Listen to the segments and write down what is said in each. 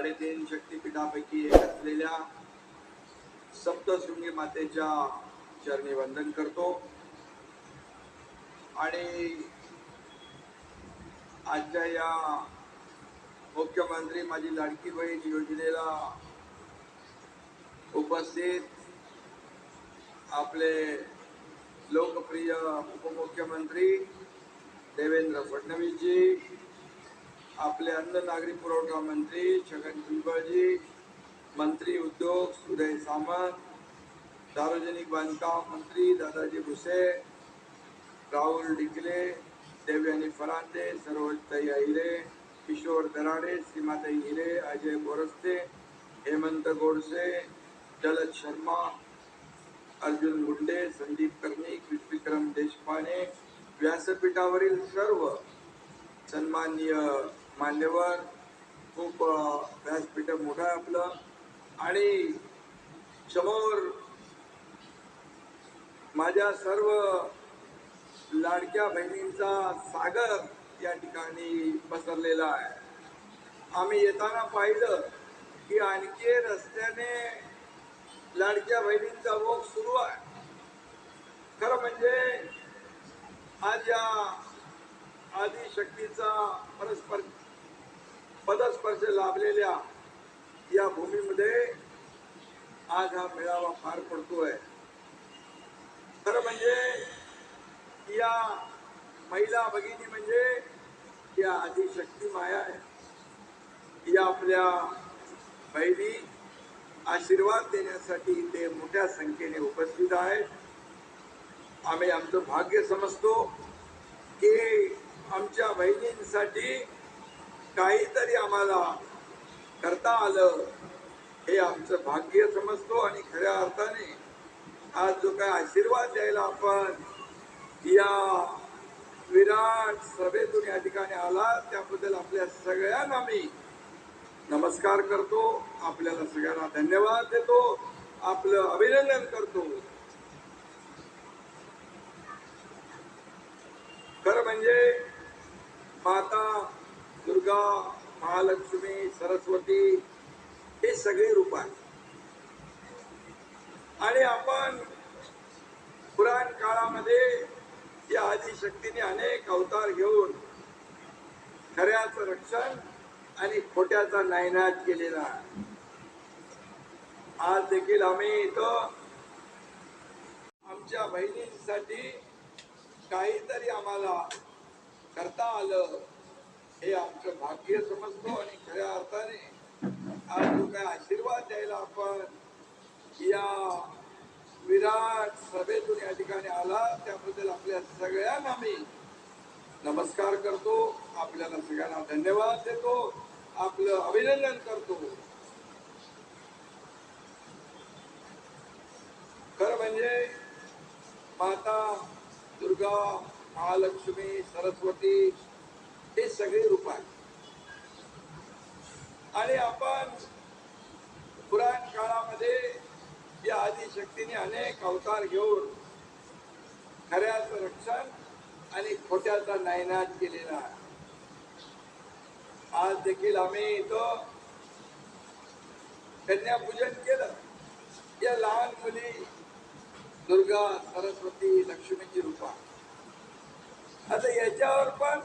3.5 शक्तिपीठापैकी एक असलेल्या सप्तशृंगी मातेच्या चरणी वंदन करतो आणि आजच्या या मुख्यमंत्री माझी लाडकी बहीण योजनेला उपस्थित आपले लोकप्रिय उपमुख्यमंत्री देवेंद्र फडणवीस जी, आपले अन्न नागरी पुरवठा मंत्री छगन भुजबळ जी, मंत्री उद्योग उदय सामंत, सार्वजनिक बांधकाम मंत्री दादाजी भुसे, राहुल डिकले, देवयानी फरांदे, सरोजताई अहिरे, किशोर दराडे, सीमाताई हिरे, अजय बोरस्ते, हेमंत गोडसे, जलद शर्मा, अर्जुन मुंडे, संदीप कर्णिक, विक्रम देशपांडे, व्यासपीठावरील सर्व सन्माननीय मान्यवर, खूप व्यासपीठ मोठं आहे आपलं आणि समोर माझ्या सर्व लाडक्या बहिणींचा सागर या ठिकाणी पसरलेला आहे. आम्ही येताना पाहिलं की आणखी रस्त्याने लाडक्या बहिणींचा ओघ सुरू आहे. खरं म्हणजे आज या आदिशक्तीचा परस्पर पदस्पर्श लाभलेल्या या भूमीमध्ये आज हा मेळावा पार पडतोय. खरं म्हणजे या महिला भगिनी म्हणजे या आदिशक्ती माया आहे. या आपल्या बहिणी आशीर्वाद देण्यासाठी ते मोठ्या संख्येने उपस्थित आहेत. आम्ही आमचं भाग्य समजतो की आमच्या बहिणींसाठी काहीतरी आम्हाला करता आलं, हे आमचं भाग्य समजतो आणि खऱ्या अर्थाने आज जो काय आशीर्वाद द्यायला आपण या विराट सभेतून या ठिकाणी आला त्याबद्दल आपल्या सगळ्यांना मी नमस्कार करतो, आपल्याला सगळ्यांना धन्यवाद देतो, आपलं अभिनंदन करतो. खरं म्हणजे माता दुर्गा, महालक्ष्मी, सरस्वती हे सगळे रूप आहेत आणि आपण पुराण काळामध्ये या आदिशक्तीने अनेक अवतार घेऊन खऱ्याचं रक्षण आणि खोट्याचा नायनाट केलेला आहे. आज देखील आम्ही इथं आमच्या बहिणींसाठी काहीतरी आम्हाला करता आलं, हे आमचं भाग्य समजतो आणि खऱ्या अर्थाने आज जो काय आशीर्वाद द्यायला आपण या विराट सभेतून या ठिकाणी आला त्याबद्दल आपल्या सगळ्यांना मी नमस्कार करतो, आपल्याला सगळ्यांना धन्यवाद देतो, आपलं अभिनंदन करतो. खरं म्हणजे माता दुर्गा, महालक्ष्मी, सरस्वती हे सगळे रूप आहेत आणि आपण पुराण काळामध्ये या आदिशक्तीने अनेक अवतार घेऊन खऱ्याचं रक्षण आणि खोट्याचा नायनाट केलेला आहे. आज देखील आम्ही इथं कन्यापूजन केलं. या लहान मुली दुर्गा, सरस्वती, लक्ष्मीची रूपा. आता याच्यावर पण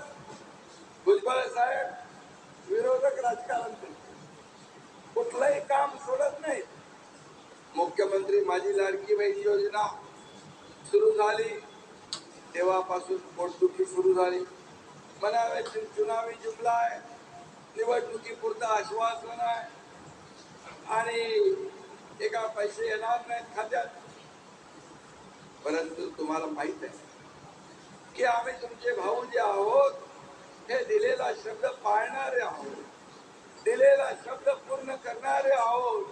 भुजबळ साहेब विरोधक राजकारण करतात, कुठलंही काम सोडत नाहीत. मुख्यमंत्री माझी लाडकी बहीण योजना सुरू झाली तेव्हापासून पोटदुखी सुरू झाली. म्हणावे चुनावी जुमला आहे, निवडणुकीपुरतं आश्वासन आहे आणि एका पैसे येणार नाहीत खात्यात. परंतु तुम्हाला माहित आहे की आम्ही तुमचे भाऊ जे आहोत हे दिलेला शब्द पाळणारे आहोत, दिलेला शब्द पूर्ण करणारे आहोत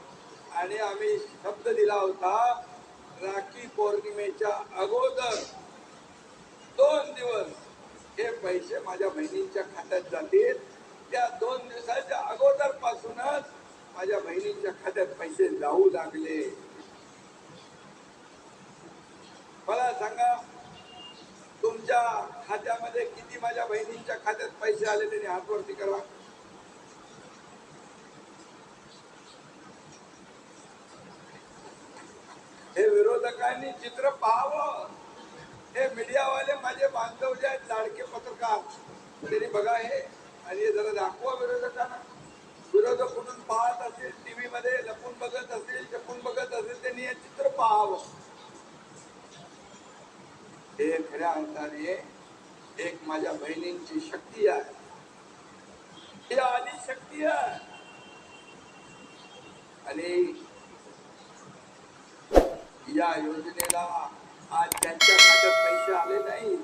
आणि आम्ही शब्द दिला होता राखी पौर्णिमेच्या अगोदर 2 दिवस हे पैसे माझ्या बहिणींच्या खात्यात जातील. त्या 2 दिवसाच्या अगोदर पासूनच माझ्या बहिणींच्या खात्यात पैसे जाऊ लागले. मला सांगा तुमच्या खात्यामध्ये किती माझ्या बहिणींच्या खात्यात पैसे आले त्यांनी हात वरती करा. विरोधकांनी चित्र पाहावं. हे मीडियावाले माझे बांधव जे आहेत लाडके पत्रकार त्यांनी बघा हे आणि हे जरा दाखवा विरोधकांना. विरोधक कुठून पाहत असेल, टीव्ही मध्ये लपून बघत असेल, जपून बघत असेल, त्यांनी हे चित्र पाहावं. हे खऱ्या अर्थाने एक माझ्या बहिणींची शक्ती आहे, ही आली शक्ती आहे. आणि या योजनेला आज ज्यांच्या खात्यात पैसे आले नाही,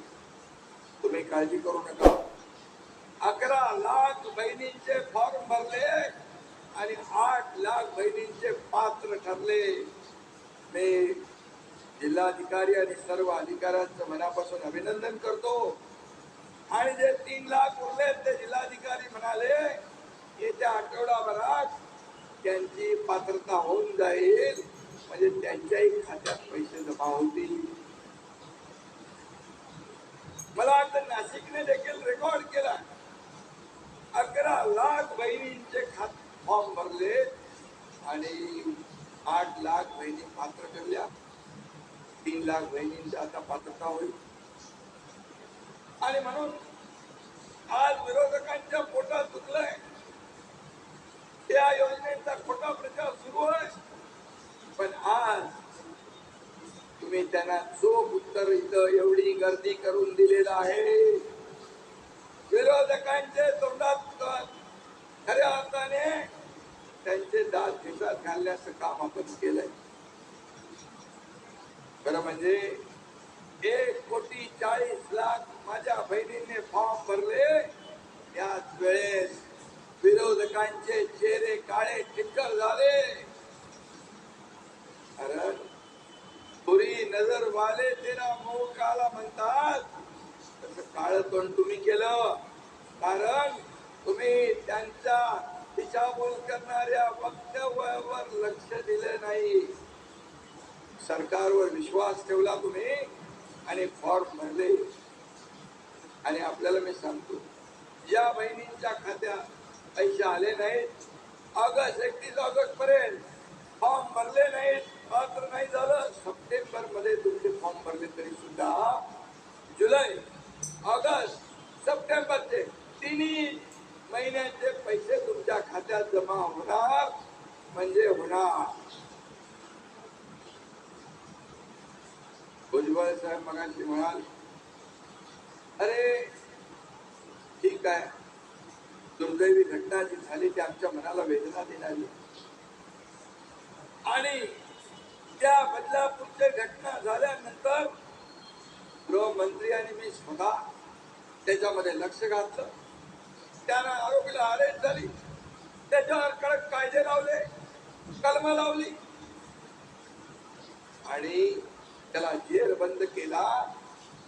तुम्ही काळजी करू नका. 11 लाख बहिणींचे फॉर्म भरले आणि 8 लाख बहिणींचे पात्र ठरले. मी जिल्हाधिकारी आणि सर्व अधिकाऱ्यांचं मनापासून अभिनंदन करतो. आणि जे 3 लाख उरले ते जिल्हाधिकारी म्हणाले येत्या आठवडाभरात त्यांची पात्रता होऊन जाईल, म्हणजे त्यांच्याही खात्यात पैसे जमा होतील. मला वाटतं नाशिकने देखील रेकॉर्ड केला. 11 लाख बहिणींचे फॉर्म भरले आणि 8 लाख बहिणी पात्र ठरल्या. 3 लाख बहिणींची आता पात्रता होईल. आणि म्हणून आज विरोधकांच्या पोटात दुखलंय. त्या योजनेचा खोटा प्रचार सुरू आहे, पण आज तुम्ही त्यांना चोख उत्तर इथं एवढी गर्दी करून दिलेलं आहे. विरोधकांचे तोंडात खऱ्या अर्थाने त्यांचे दात खिशात घालण्याचं काम आपण केलंय. खरं म्हणजे 1,40,00,000 माझ्या बहिणींनी फॉर्म भरले. त्याच वेळेस विरोधकांचे चेहरे काळे ठिक्कर झाले. कारण बुरी नजर वाले तेरा मुंह काला म्हणतात, तसं काळं तोंड तुम्ही केलं. कारण तुम्ही त्यांच्या दिशाभूल करणाऱ्या वक्तव्यावर लक्ष दिले नाही. सरकारवर विश्वास ठेवला तुम्ही आणि फॉर्म भरले. आणि आपल्याला मी सांगतो, या बहिणींच्या खात्यात पैसे आले नाहीत, 31 ऑगस्ट पर्यंत फॉर्म भरले नाहीत, पात्र नाही झालं, सप्टेंबर मध्ये तुमचे फॉर्म भरले तरी सुद्धा जुलै, ऑगस्ट, सप्टेंबरचे 3 महिन्याचे पैसे तुमच्या खात्यात जमा होणार म्हणजे होणार. भुजबळ साहेब मगाशी म्हणाल, अरे ठीक आहे, दुर्दैवी घटना जी झाली ती आमच्या मनाला वेदना देणारी, आणि त्या बदलापूरच्या घटना झाल्यानंतर गृहमंत्री आणि मी स्वतः त्याच्यामध्ये लक्ष घातलं. त्यानं आरोपीला अरेस्ट झाली, त्याच्यावर कडक कायदे लावले, कलम लावली आणि त्याला जेल बंद केला.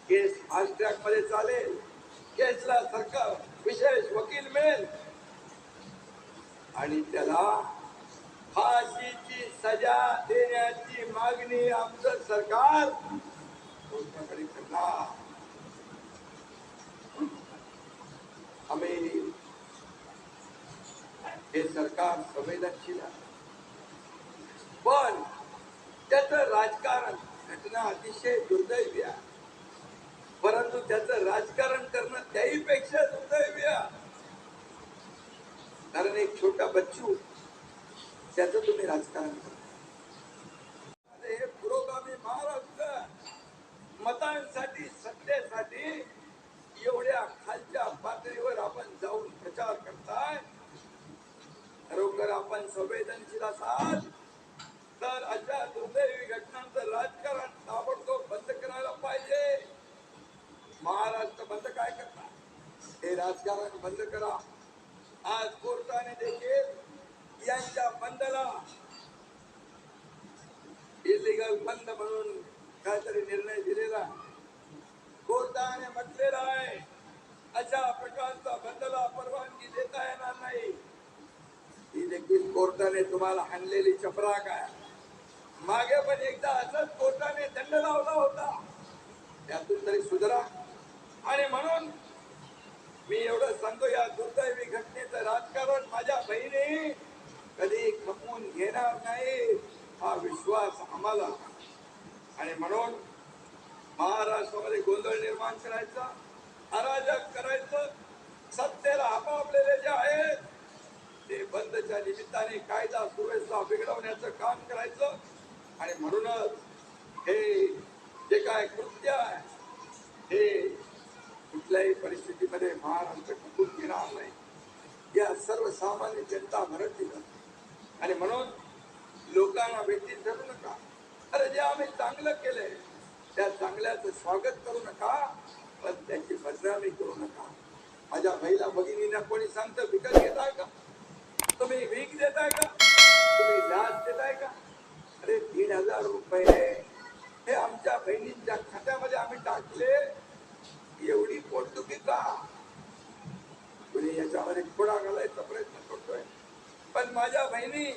केस फास्ट ट्रॅक मध्ये चालेल, केसला सरकार विशेष वकील मिळेल आणि त्याला फाशीची सजा देण्याची मागणी आमचं सरकार कोर्टाकडे करणार. आम्ही हे सरकार संवेदनशील आहे, पण त्याचं राजकारण, घटना अतिशय दुर्दैवी आहे, परंतु त्याचं राजकारण करणं त्याहीपेक्षा दुर्दैवी आहे. कारण एक छोटा बच्चू, त्याचं तुम्ही राजकारण करता. हे पुरोगामी महाराष्ट्र मतांसाठी, सत्तेसाठी एवढ्या खालच्या पातळीवर आपण जाऊन प्रचार करताय. खरोखर आपण संवेदनशील असाल तर अशा दुर्दैवी घटनांचं राजकारण ताबडतोब बंद करायला पाहिजे. महाराष्ट्र बंद काय करता, हे राजकारण बंद करा. आज कोर्टाने देखील यांच्या बंदला इलिगल बंद म्हणून काहीतरी निर्णय दिलेला. कोर्टाने म्हटलेला आहे अशा प्रकारचा बंदला परवानगी देता येणार नाही. ही देखील कोर्टाने तुम्हाला हाणलेली चपराक आहे. मागे पण एकदा असंच कोर्टाने दंड लावला होता, त्यातून तरी सुधारा. आणि म्हणून मी एवढं सांगतो, या दुर्दैवी घटनेचं राजकारण माझ्या बहिणी कधी खपवून घेणार नाही, हा विश्वास आम्हाला. आणि म्हणून महाराष्ट्रामध्ये गोंधळ निर्माण करायचा, अराजक करायचं, सत्तेला आपापलेले जे आहेत ते बंदच्या निमित्ताने कायदा सुव्यवस्था बिघडवण्याचं काम करायचं. आणि म्हणूनच हे जे काय कृत्य आहे हे कुठल्याही परिस्थितीमध्ये महाराष्ट्र टिकून घेणार नाही, या सर्वसामान्य जनता भरत दिलं. आणि म्हणून लोकांना भेटी धरू नका. अरे जे आम्ही चांगलं केलंय त्या चांगल्याचं स्वागत करू नका, पण त्याची बदनामी करू नका. माझ्या बहिला भगिनींना कोणी सांगतं विकत घेताय का, तुम्ही भीक देताय का, तुम्ही लाच देताय का? अरे 3,000 रुपये हे आमच्या बहिणींच्या खात्यामध्ये आम्ही टाकले, एवढी पोटदुखी का? कुणी याच्यामध्ये खोडा घालायचा प्रयत्न करतोय. पण माझ्या बहिणी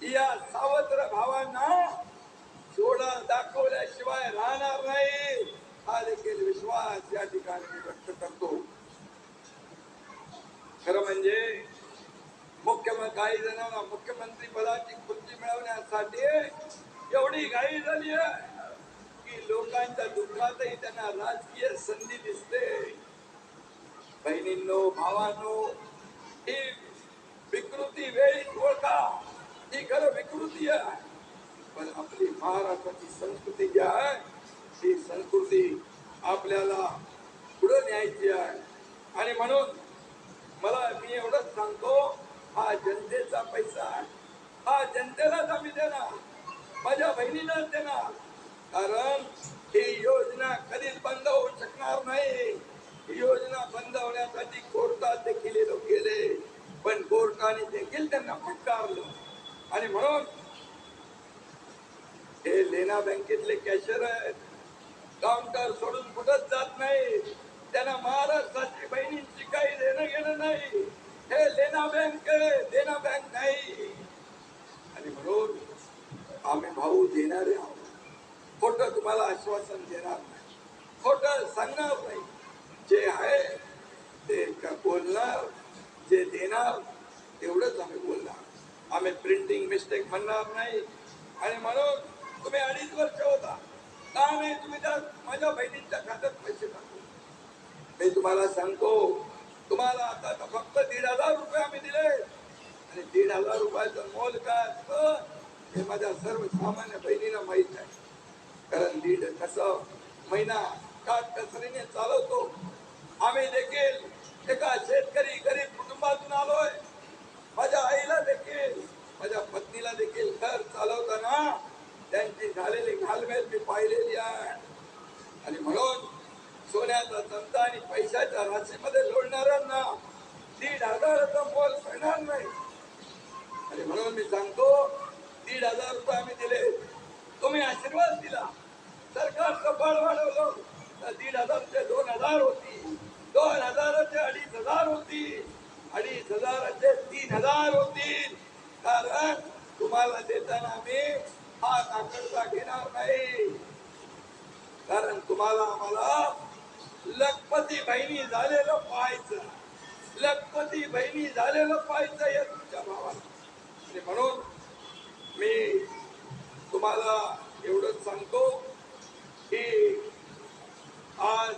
या सावत्र भावांना सोडा दाखवल्याशिवाय राहणार नाही, हा देखील विश्वास या ठिकाणी मी व्यक्त करतो. खरं म्हणजे काही जणांना मुख्यमंत्री पदाची खुर्ची मिळवण्यासाठी एवढी घाई झाली आहे की लोकांच्या दुःखातही त्यांना राजकीय संधी दिसते. बहिणींनो, भावांनो, ही विकृती वेळीच ओळखा. ही खरं विकृती आहे, पण आपली महाराष्ट्राची संस्कृती जी आहे ती संस्कृती आपल्याला पुढे न्यायची आहे. आणि म्हणून मला मी एवढंच सांगतो, हा जनतेचा पैसा आहे, हा जनतेलाच आम्ही देणार, माझ्या बहिणीलाच देणार. कारण ही योजना कधीच बंद होऊ शकणार नाही. ही योजना बंद होण्यासाठी कोर्टात देखील लोक गेले, पण कोर्टाने देखील त्यांना फटकारलं. आणि म्हणून हे लेना बँकेतले कॅशियर आहेत, काउंटर सोडून कुठंच जात नाही. त्यांना महाराष्ट्राची बहिणींची काही देणं घेणं नाही. हे लेना बँक आहे, देना बँक नाही. आणि म्हणून आम्ही भाऊ देणारे आहोत. खोटं तुम्हाला आश्वासन देणार नाही, खोटं सांगणार नाही. जे आहे ते बोलणार, जे देणार तेवढंच आम्ही बोलणार. आम्ही प्रिंटिंग मिस्टेक म्हणणार नाही. आणि म्हणून तुम्ही 2.5 वर्ष होता का नाही तुम्ही त्या माझ्या बहिणींच्या खात्यात पैसे टाकू. मी तुम्हाला सांगतो, तुम्हाला आता फक्त 1,500 रुपये आम्ही दिले. आणि 1,500 रुपयाचं मोल काय असतं हे माझ्या सर्वसामान्य बहिणीला माहित आहे. कारण दीड कसं महिना काटकसरीने चालवतो. आम्ही देखील एका शेतकरी गरीब कुटुंबातून आलोय. माझ्या आईला देखील, माझ्या पत्नीला देखील घर चालवताना त्यांची झालेली घालमेल मी पाहिलेली आहे. आणि म्हणून सोन्याचा चमचा आणि पैशाच्या राशीमध्ये लोळणाऱ्यांना 1,500चा मोल मिळणार नाही. आणि म्हणून मी सांगतो, 1,500 रुपये आम्ही दिले, तुम्ही आशीर्वाद दिला, सरकारचं बळ वाढवलं तर 1,500चे 2,000 होती, 2,000चे 2,500 होती, 2,500चे 3,000 होतील. कारण तुम्हाला देताना आम्ही हा नाकडचा घेणार नाही. कारण तुम्हाला आम्हाला लखपती बहिणी झालेलं पाहायचं, लखपती बहिणी झालेलं पाहायचं या तुमच्या भावाला. आणि म्हणून मी तुम्हाला एवढंच सांगतो की आज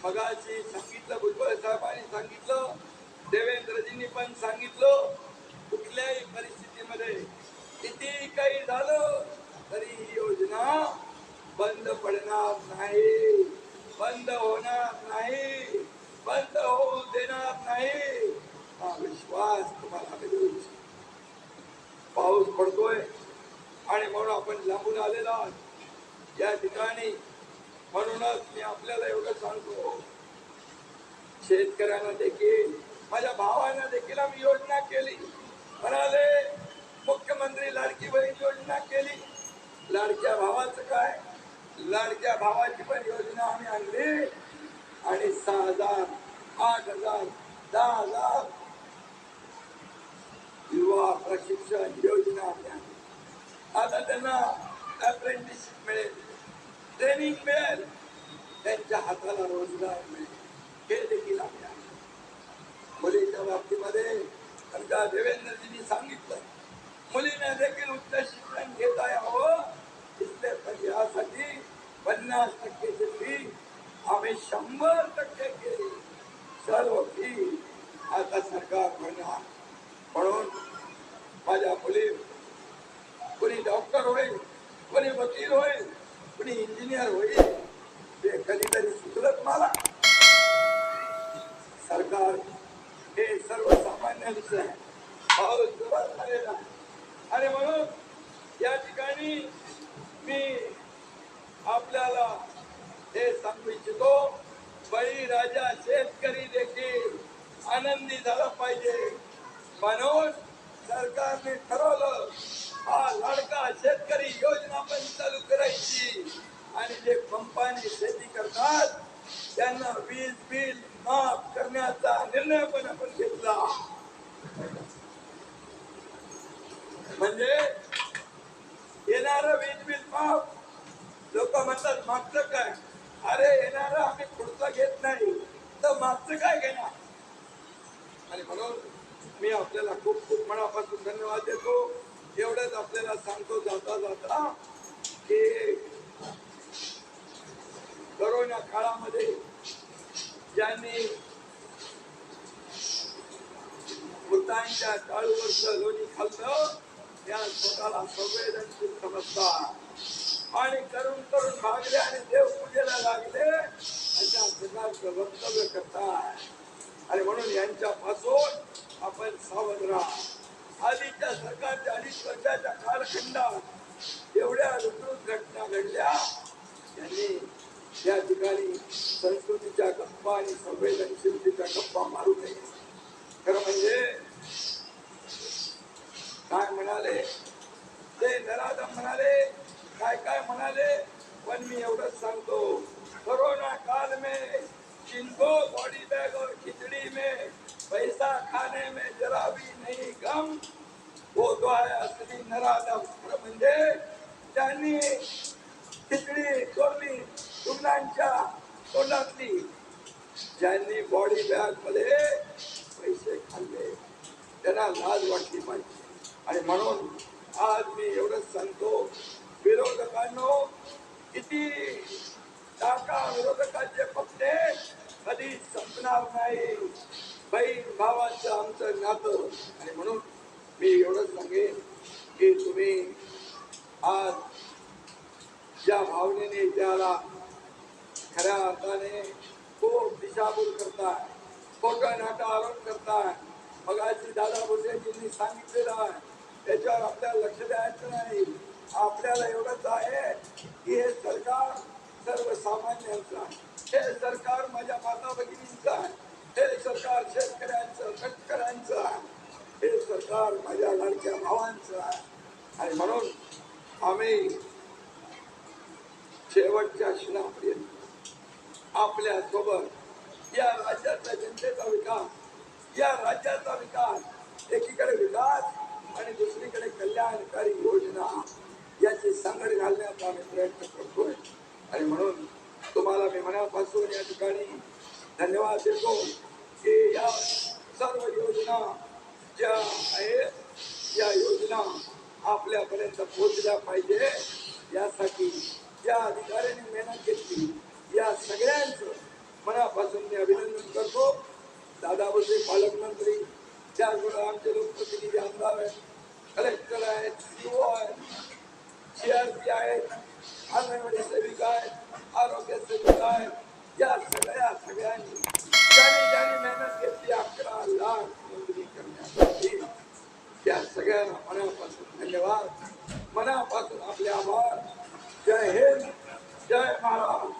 मगाशी सांगितलं, भुजबळ साहेबांनी सांगितलं, देवेंद्रजींनी पण सांगितलं, कुठल्याही परिस्थितीमध्ये किती काही झालं तरी ही योजना बंद पडणार नाही, बंद होणार नाही, बंद होऊ देणार नाही. हा विश्वास तुम्हाला देऊ. पाऊस पडतोय आणि म्हणून आपण लांबून आलेलो आहोत या ठिकाणी. म्हणूनच मी आपल्याला एवढं सांगतो, शेतकऱ्यांना देखील, माझ्या भावांना देखील आम्ही योजना केली. म्हणाले मुख्यमंत्री लाडकी बहीण योजना केली. लाडक्या भावाचं काय, लाडक्या भावाची पण योजना आम्ही आणली. आणि 6,000, 8,000, 10,000 युवा प्रशिक्षण योजना आम्ही आणली. आता त्यांना अप्रेंटिसशिप मिळेल, ट्रेनिंग मिळेल, त्यांच्या हाताला रोजगार मिळेल, हे देखील आम्ही आणले. मुलीच्या बाबतीमध्ये आमच्या देवेंद्रजींनी सांगितलं, मुलीने देखील उच्च शिक्षण घेता यावं इसलिए तर यासाठी 50% फी आम्ही 100% केली. सर्व फी आता सरकार भरणार. म्हणून माझ्या मुली कोणी डॉक्टर होईल, कोणी वकील होईल, कोणी इंजिनियर होईल, ते कधीतरी सुचलत मला. सरकार हे सर्वसामान्यांचं आहे, भाव जोरात झालेला आहे. आणि म्हणून या ठिकाणी मी आपल्याला हे सांगू इच्छितो, बळीराजा शेतकरी देखील आनंदी झाला पाहिजे. म्हणून सरकारने ठरवलं हा लाडका शेतकरी योजना पण चालू करायची. आणि जे पंपाने शेती करतात त्यांना वीज बिल माफ करण्याचा निर्णय पण आपण घेतला. म्हणजे येणारं वीज बिल माफ. लोक म्हणतात मागचं काय? अरे येणारं आम्ही पुढचं घेत नाही तर मागचं काय घेणार? आणि म्हणून मी आपल्याला खूप खूप मनापासून धन्यवाद देतो. एवढंच आपल्याला सांगतो जाता जाता की कोरोना काळामध्ये ज्यांनी मृतांच्या टाळूवरचं लोणी खाल्लं त्या स्वतःला संवेदनशील समजतात आणि करून करून भागले आणि देवपूजेला लागले अशा प्रकारचं वक्तव्य करतात. आणि म्हणून यांच्यापासून आपण सावध राहा. आधीच्या सरकारच्या 2.5 वर्षाच्या कालखंडात एवढ्या विकृत घटना घडल्या. त्यांनी या ठिकाणी संस्कृतीच्या गप्पा आणि संवेदनशीलतेच्या गप्पा मारू नये. खरं म्हणजे काय म्हणाले ते नराधम म्हणाले, काय काय म्हणाले, पण मी एवढंच सांगतो, कोरोना काल में जिनको बॉडी बैग और खिचड़ी में पैसा खाने में जरा भी नहीं गम, वो तो है असली नराधम. खरं म्हणजे त्यांनी खिचडी चोरली रुग्णांच्या तोंडातली, ज्यांनी बॉडी बॅग मध्ये पैसे खाल्ले त्यांना लाज वाटली पाहिजे. आणि म्हणून आज मी एवढंच सांगतो, विरोधकांनो, किती टाका विरोधकांचे पत्ते कधी संपणार नाही. बहीण भावाचं आमचं नातं. आणि म्हणून मी एवढंच सांगेन की तुम्ही आज ज्या भावनेने त्याला खऱ्या अर्थाने खूप दिशाभूल करताय, खोटं नाटं आरोप करताय. मगाशी दादा भुसेजींनी सांगितलेलं आहे, त्याच्यावर आपल्याला लक्ष द्यायचं नाही. आपल्याला एवढंच आहे की हे सरकार सर्वसामान्यांचं आहे. हे सरकार माझ्या माता भगिनींचं आहे. हे सरकार शेतकऱ्यांचं, कष्टकऱ्यांचं आहे. हे सरकार माझ्या लाडक्या भावांचं आहे. आणि म्हणून आम्ही शेवटच्या क्षणापर्यंत आपल्या सोबत या राज्याच्या जनतेचा विकास, या राज्याचा विकास, एकीकडे विकास आणि दुसरीकडे कल्याणकारी योजना याची सांगड घालण्याचा आम्ही प्रयत्न करतोय. आणि म्हणून तुम्हाला मी मनापासून या ठिकाणी धन्यवाद देतो की या सर्व योजना ज्या आहेत या योजना आपल्यापर्यंत पोहोचल्या पाहिजे. यासाठी ज्या अधिकाऱ्यांनी मेहनत घेतली या सगळ्यांचं मनापासून मी अभिनंदन करतो. दादा भुसे पालकमंत्री, त्याचबरोबर आमचे लोकप्रतिनिधी आमदार आहेत, कलेक्टर आहेत, सीओ आहेत, CRP आहेत, अंगणवाडी सेविका आहेत, आरोग्य सेविका आहेत. या सगळ्यांनी ज्यांनी मेहनत घेतली 11 लाख नोंदणी करण्यासाठी, त्या सगळ्यांना मनापासून धन्यवाद, मनापासून आपले आभार. जय हिंद, जय महाराष्ट्र.